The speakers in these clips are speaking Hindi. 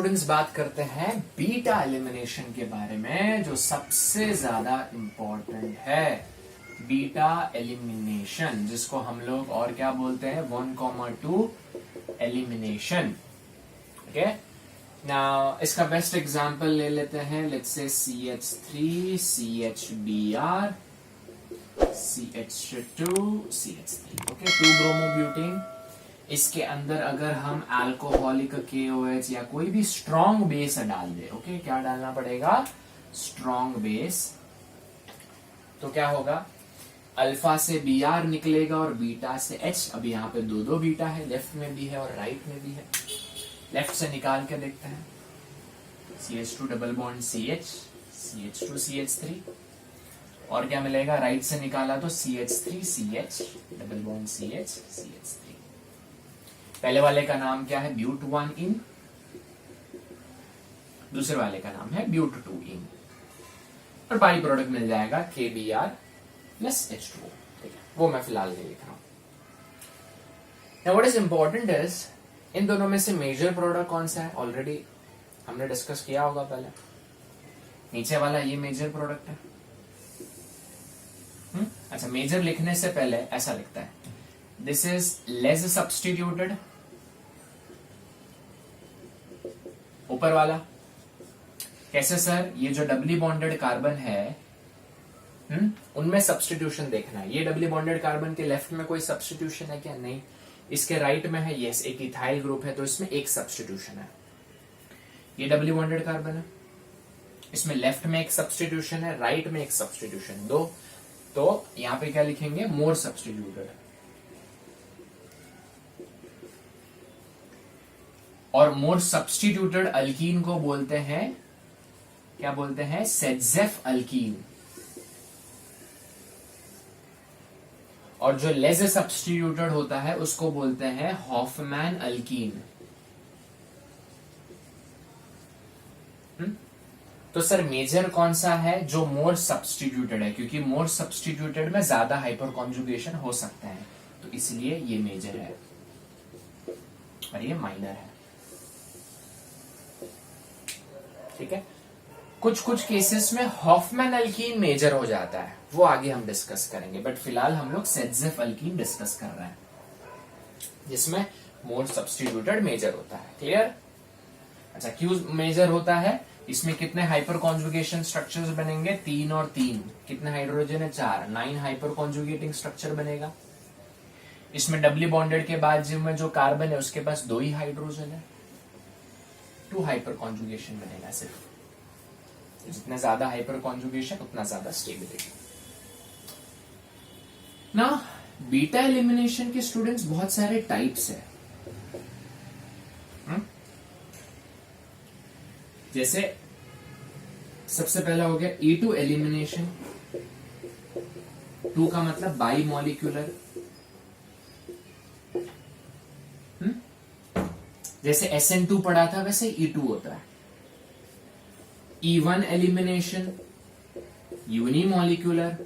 स्टूडेंट्स बात करते हैं बीटा एलिमिनेशन के बारे में, जो सबसे ज्यादा इंपॉर्टेंट है। बीटा एलिमिनेशन, जिसको हम लोग और क्या बोलते हैं, 1,2 एलिमिनेशन। ओके, नाउ इसका बेस्ट एग्जांपल ले लेते हैं। Let's say CH3 CHBr CH2 CH3। Okay, 2 bromobutane. इसके अंदर अगर हम अल्कोहलिक KOH या कोई भी स्ट्रॉन्ग बेस डाल दे, ओके, क्या डालना पड़ेगा, स्ट्रॉन्ग बेस, तो क्या होगा, अल्फा से Br निकलेगा और बीटा से H। अब यहाँ पे दो बीटा है, लेफ्ट में भी है और राइट में भी है। लेफ्ट से निकाल के देखते हैं, CH2 double bond CH CH2 CH3, और क्या मिलेगा, राइट से निकाला तो CH3 CH double bond CH CH3। पहले वाले का नाम क्या है, ब्यूट 1 इन, दूसरे वाले का नाम है ब्यूट 2 इन, और बाई प्रोडक्ट मिल जाएगा KBr प्लस H2O। ठीक है, वो मैं फिलहाल नहीं लिख रहा हूं। Now what is important is, इन दोनों में से मेजर प्रोडक्ट कौन सा है, ऑलरेडी हमने डिस्कस किया होगा पहले। नीचे वाला ये मेजर प्रोडक्ट है। अच्छा, मेजर लिखने से पहले ऐसा लिखता है, दिस इज लेस सब्स्टिट्यूटेड, ऊपर वाला कैसे सर, ये जो डबली बॉन्डेड कार्बन है, उनमें सब्स्टिट्यूशन देखना है। ये डबली बॉन्डेड कार्बन के लेफ्ट में कोई सब्स्टिट्यूशन है क्या, नहीं। इसके राइट में है, यस, एक इथाइल ग्रुप है तो इसमें एक सब्स्टिट्यूशन है। ये डबली बॉन्डेड कार्बन है, इसमें लेफ्ट में एक सब्स्टिट्यूशन है, राइट में एक सब्स्टिट्यूशन, दो। तो यहां पे क्या लिखेंगे, मोर सब्स्टिट्यूटेड। और मोर सब्स्टिट्यूटेड अल्कीन को बोलते हैं, क्या बोलते हैं, सेडजेफ अल्कीन। और जो लेस सब्स्टिट्यूटेड होता है उसको बोलते हैं हॉफमैन अल्कीन। तो सर मेजर कौन सा है, जो मोर सब्स्टिट्यूटेड है, क्योंकि मोर सब्स्टिट्यूटेड में ज्यादा हाइपर कॉन्जुगेशन हो सकता है, तो इसलिए ये मेजर है और ये माइनर है। ठीक है, कुछ कुछ केसेस में हॉफमैन अल्कीन मेजर हो जाता है, वो आगे हम डिस्कस करेंगे, बट फिलहाल हम लोग सेडजेफ अल्कीन डिस्कस कर रहे हैं, जिसमें मोर सब्स्टिट्यूटेड मेजर होता है। क्लियर? अच्छा, क्यों मेजर होता है, इसमें कितने हाइपर कॉन्जुगेशन स्ट्रक्चर्स बनेंगे, 3 और 3, कितने हाइड्रोजन है, 4, 9 हाइपर कॉन्जुगेटिंग स्ट्रक्चर बनेगा। इसमें डबली बॉन्डेड के बाद जो कार्बन है उसके पास 2 ही हाइड्रोजन है, 2 हाइपर कॉन्जुगेशन बनेगा सिर्फ। जितना ज्यादा हाइपर कॉन्जुगेशन उतना ज्यादा स्टेबिलिटी। ना बीटा एलिमिनेशन के स्टूडेंट्स बहुत सारे टाइप्स है। जैसे सबसे पहला हो गया E2 एलिमिनेशन। 2 का मतलब बाई मॉलिक्यूलर। जैसे SN2 पढ़ा था वैसे E2 होता है। E1 elimination, unimolecular.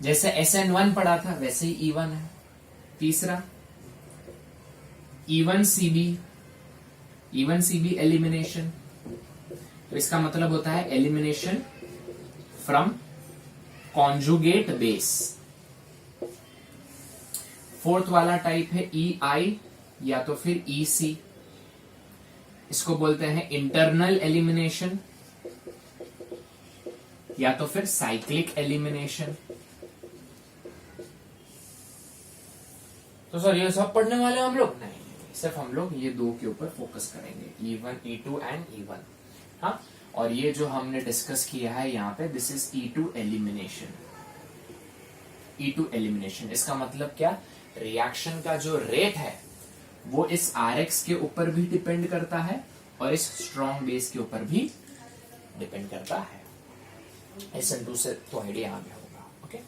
जैसे SN1 पढ़ा था वैसे ही E1 है। तीसरा E1CB एलिमिनेशन, तो इसका मतलब होता है elimination from conjugate base. Fourth वाला टाइप है EI या तो फिर EC, इसको बोलते हैं इंटरनल एलिमिनेशन या तो फिर साइक्लिक एलिमिनेशन। तो सर ये सब पढ़ने वाले हम लोग नहीं, सिर्फ हम लोग ये 2 के ऊपर फोकस करेंगे, E1 E2 एंड E1। हाँ, और ये जो हमने डिस्कस किया है यहाँ पे, this is E2 elimination. E2 elimination, इसका मतलब क्या, रिएक्शन का जो रेट है वो इस RX के ऊपर भी डिपेंड करता है और इस स्ट्रॉन्ग बेस के ऊपर भी डिपेंड करता है। SN2 से तो आइडिया आ गया होगा। ओके,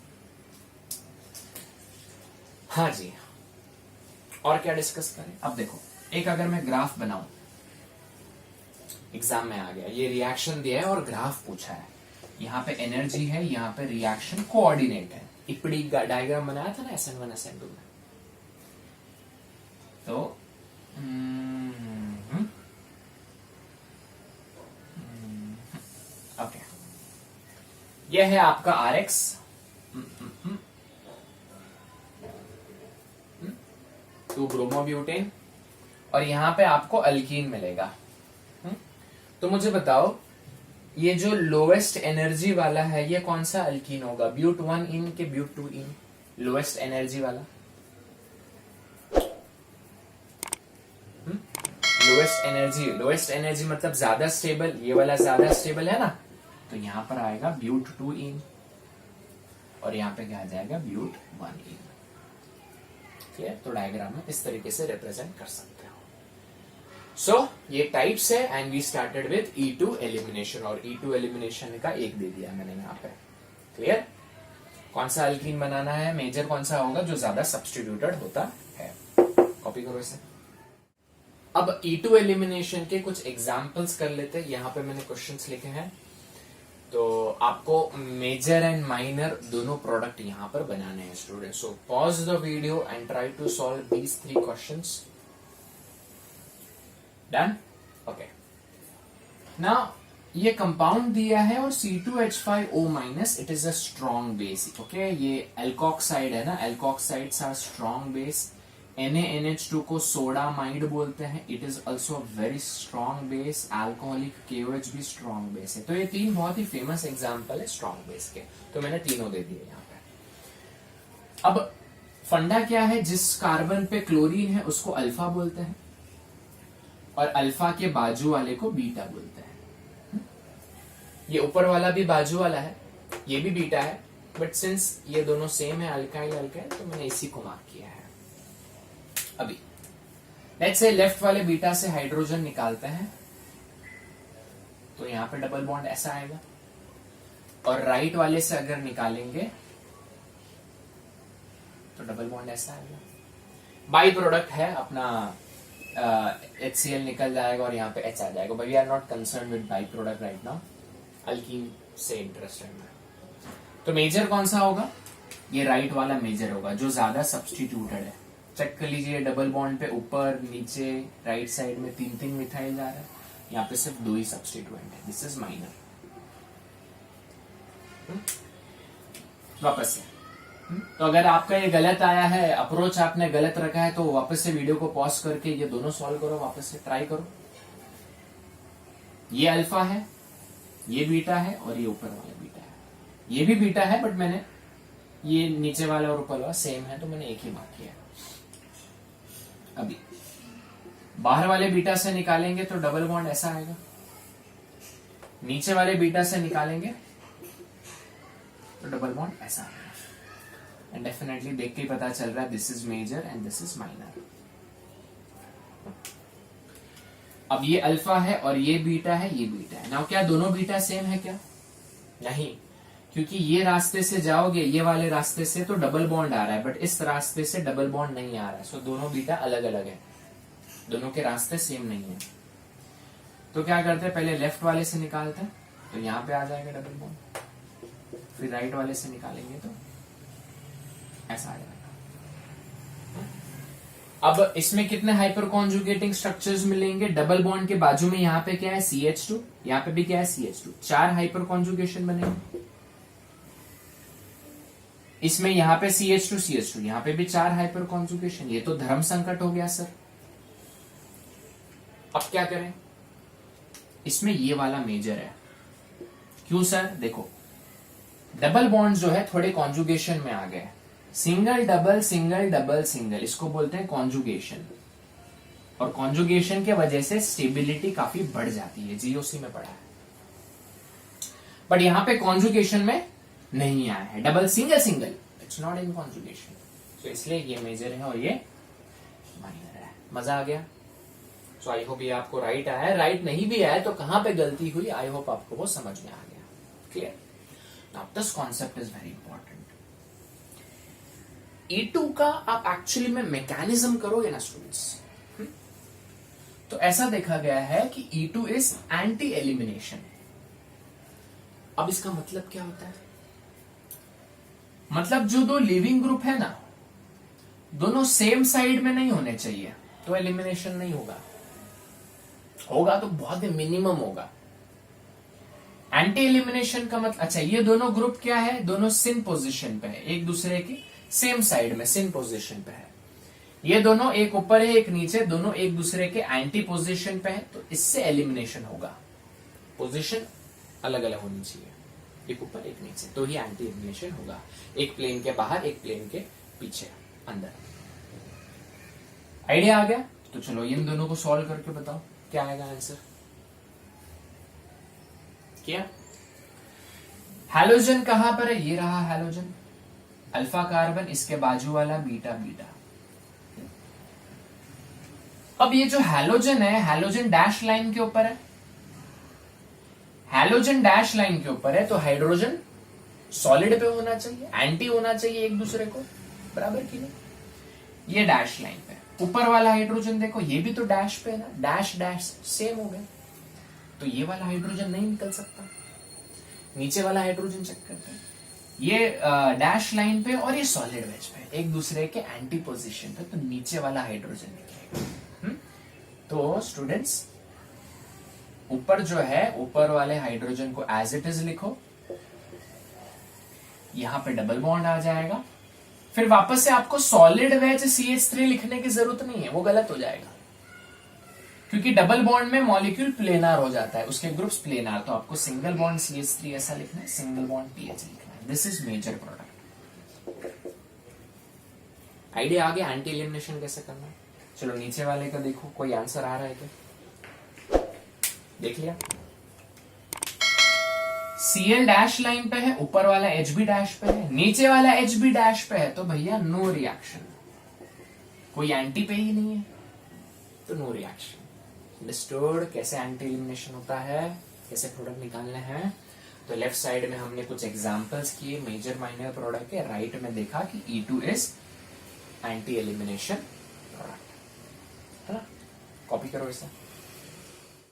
हाँ जी, और क्या डिस्कस करें। अब देखो, एक अगर मैं ग्राफ बनाऊं, एग्जाम में आ गया, ये रिएक्शन दिया है और ग्राफ पूछा है, यहाँ पे एनर्जी है, यहाँ पे रिएक्शन कोऑर्डिनेट है। इपड़ी डायग्राम बनाया था ना SN1 SN2 में, तो यह है आपका RX, टू ब्रोमोब्यूटेन, और यहां पे आपको अल्कीन मिलेगा। तो मुझे बताओ ये जो लोएस्ट एनर्जी वाला है ये कौन सा अल्कीन होगा, ब्यूट 1 इन के ब्यूट 2 इन, लोएस्ट एनर्जी वाला? लोएस्ट एनर्जी मतलब ज्यादा स्टेबल, ये वाला ज्यादा स्टेबल है ना, तो यहां पर आएगा ब्यूट 2 इन, और यहां पे क्या आ जाएगा, ब्यूट 1 इन। क्लियर? तो डायग्राम में इस तरीके से रिप्रेजेंट कर सकते हो। सो ये टाइप्स है, and we started with E2 elimination, और E2 एलिमिनेशन का एक दे दिया मैंने यहाँ पे। क्लियर? कौन सा अल्कीन बनाना है, मेजर कौन सा होगा जो ज्यादा सब्स्टिट्यूटेड होता है। कॉपी करो इसे। अब E2 एलिमिनेशन के कुछ एग्जांपल्स कर लेते हैं। यहाँ पे मैंने क्वेश्चंस लिखे हैं, तो आपको मेजर एंड माइनर दोनों प्रोडक्ट यहाँ पर बनाने हैं student. So pause the video and try to solve these 3 questions. Done? Okay. Now ये कंपाउंड दिया है और C2H5O- it is a strong base. Okay, ये एल्कोक्साइड है ना, एल्कोक्साइड्स आर स्ट्रॉन्ग बेस। NaNH2 को सोडामाइड बोलते हैं, it is also very strong base. Alcoholic KOH भी स्ट्रॉन्ग बेस है। तो ये 3 बहुत ही फेमस एग्जाम्पल है स्ट्रॉन्ग बेस के, तो मैंने तीनों दे दिए यहाँ पे। अब फंडा क्या है, जिस कार्बन पे क्लोरीन है उसको अल्फा बोलते हैं, और अल्फा के बाजू वाले को बीटा बोलते हैं। ये ऊपर वाला भी बाजू वाला है, ये भी बीटा है, बट सिंस ये दोनों सेम है, अल्काइल अल्काइल, तो मैंने इसी को मार्क किया है। अभी लेट्स से लेफ्ट वाले बीटा से हाइड्रोजन निकालते हैं, तो यहां पे डबल बॉन्ड ऐसा आएगा, और राइट वाले से अगर निकालेंगे तो डबल बॉन्ड ऐसा आएगा। बाई प्रोडक्ट है अपना, HCl निकल जाएगा और यहाँ पे H आ जाएगा। But we are not concern with by product right now, alkene से इंटरेस्टेड है। तो मेजर कौन सा होगा, ये राइट वाला मेजर होगा जो ज्यादा सब्स्टिट्यूटेड है। चेक कर लीजिए, डबल बॉन्ड पे ऊपर नीचे राइट साइड में 3-3 मिथाइल जा रहा है, यहाँ पे सिर्फ 2 ही सब्स्टिट्यूएंट है। This is minor. वापस से तो अगर आपका ये गलत आया है, अप्रोच आपने गलत रखा है, तो वापस से वीडियो को पॉज करके ये दोनों सॉल्व करो, वापस से ट्राई करो। ये अल्फा है, ये बीटा है, और ये ऊपर वाला बीटा है। ये भी बीटा है, बट मैंने ये नीचे वाला और ऊपर वाला सेम है, तो मैंने एक ही मार्क किया। अभी बाहर वाले बीटा से निकालेंगे तो डबल बॉन्ड ऐसा आएगा, नीचे वाले बीटा से निकालेंगे तो डबल बॉन्ड ऐसा आएगा। एंड डेफिनेटली देख के ही पता चल रहा है this is major and this is minor. अब ये अल्फा है और ये बीटा है, ये बीटा है। नाउ क्या दोनों बीटा सेम है क्या? नहीं, क्योंकि ये रास्ते से जाओगे, ये वाले रास्ते से तो डबल बॉन्ड आ रहा है, बट इस रास्ते से डबल बॉन्ड नहीं आ रहा है। सो दोनों बीटा अलग अलग है, दोनों के रास्ते सेम नहीं है। तो क्या करते हैं, पहले लेफ्ट वाले से निकालते हैं, तो यहां पे आ जाएगा डबल बॉन्ड, फिर राइट वाले से निकालेंगे तो ऐसा आ जाएगा। अब इसमें कितने हाइपर कॉन्जुगेटिंग स्ट्रक्चर्स मिलेंगे? डबल बॉन्ड के बाजू में यहाँ पे क्या है, CH2, यहाँ पे भी क्या है, CH2। 4 हाइपर कॉन्जुगेशन बनेंगे। इसमें यहाँ पे CH2 CH2, यहाँ पे भी 4 हाइपर कॉन्जुगेशन। ये तो धर्म संकट हो गया सर। अब क्या करें, इसमें ये वाला मेजर है। क्यों सर? देखो, डबल बॉन्ड जो है थोड़े कॉन्जुगेशन में आ गए, single double single double single, इसको बोलते हैं कॉन्जुगेशन। और कॉन्जुगेशन के वजह से स्टेबिलिटी काफी बढ़ जाती है, GOC में पढ़ा है। बट यहां पे कॉन्जुगेशन में नहीं आया है, double single single, it's not in conjugation. तो इसलिए ये मेजर है और ये माइनर है। मजा आ गया? सो आई होप ये आपको राइट आया है। राइट नहीं भी आया तो कहां पे गलती हुई, आई होप आपको वो समझ में आ गया। Clear? Now this concept is very important. E2 का आप एक्चुअली में मैकेनिज्म करोगे ना स्टूडेंट्स, तो ऐसा देखा गया है कि E2 इज एंटी एलिमिनेशन। अब इसका मतलब क्या होता है? मतलब जो दो लिविंग ग्रुप है ना, दोनों सेम साइड में नहीं होने चाहिए, तो एलिमिनेशन नहीं होगा। होगा तो बहुत ही मिनिमम होगा। एंटी एलिमिनेशन का मतलब, अच्छा ये दोनों ग्रुप क्या है, दोनों सिन पोजीशन पे है, एक दूसरे की सेम साइड में सिन पोजीशन पे है। ये दोनों एक ऊपर है एक नीचे, दोनों एक दूसरे के एंटी पोजीशन पे है, तो इससे एलिमिनेशन होगा। पोजीशन अलग अलग होनी चाहिए, एक ऊपर एक नीचे, तो ही एंटी एलिमिनेशन होगा। एक प्लेन के बाहर एक प्लेन के पीछे अंदर। आइडिया आ गया? तो चलो इन दोनों को सॉल्व करके बताओ क्या आएगा आंसर। क्या हैलोजन कहां पर है, ये रहा हैलोजन, अल्फा कार्बन, इसके बाजू वाला बीटा बीटा। अब ये जो हैलोजन है, हैलोजन डैश लाइन के ऊपर है, हैलोजन डैश लाइन के ऊपर है, तो हाइड्रोजन सॉलिड पे होना चाहिए, एंटी होना चाहिए एक दूसरे को, बराबर की नहीं। ये डैश लाइन पे, ऊपर वाला हाइड्रोजन देखो, ये भी तो डैश पे है ना, डैश डैश सेम हो गए, तो ये वाला हाइड्रोजन नहीं निकल सकता, नीचे वाला हाइड्रोजन चेक करते हैं। ये डैश लाइन पे और ये सॉलिड वेज पे, एक दूसरे के एंटी पोजीशन पे, तो नीचे वाला हाइड्रोजन निकलेगा। तो स्टूडेंट्स ऊपर जो है, ऊपर वाले हाइड्रोजन को एज इट इज लिखो, यहां पे डबल बॉन्ड आ जाएगा, फिर वापस से आपको सॉलिड वेज CH3 लिखने की जरूरत नहीं है, वो गलत हो जाएगा, क्योंकि डबल बॉन्ड में मॉलिक्यूल प्लेनार हो जाता है, उसके ग्रुप्स प्लेनार, तो आपको सिंगल बॉन्ड CH3 ऐसा लिखना है, सिंगल बॉन्ड PH लिखना है। This is major product. Idea आ गया एंटी एलिमिनेशन कैसे करना है। चलो नीचे वाले का देखो, कोई आंसर आ रहा है क्या, देख लिया। Cl डैश लाइन पे है, ऊपर वाला HB डैश पे है, नीचे वाला HB डैश पे है, तो भैया नो रिएक्शन, कोई एंटी पे ही नहीं है, तो नो रिएक्शन। अंडरस्टूड कैसे एंटी एलिमिनेशन होता है, कैसे प्रोडक्ट निकालने हैं। तो लेफ्ट साइड में हमने कुछ एग्जांपल्स किए मेजर माइनर प्रोडक्ट के, राइट में देखा कि E2 is anti elimination product, है ना। कॉपी करो इसे।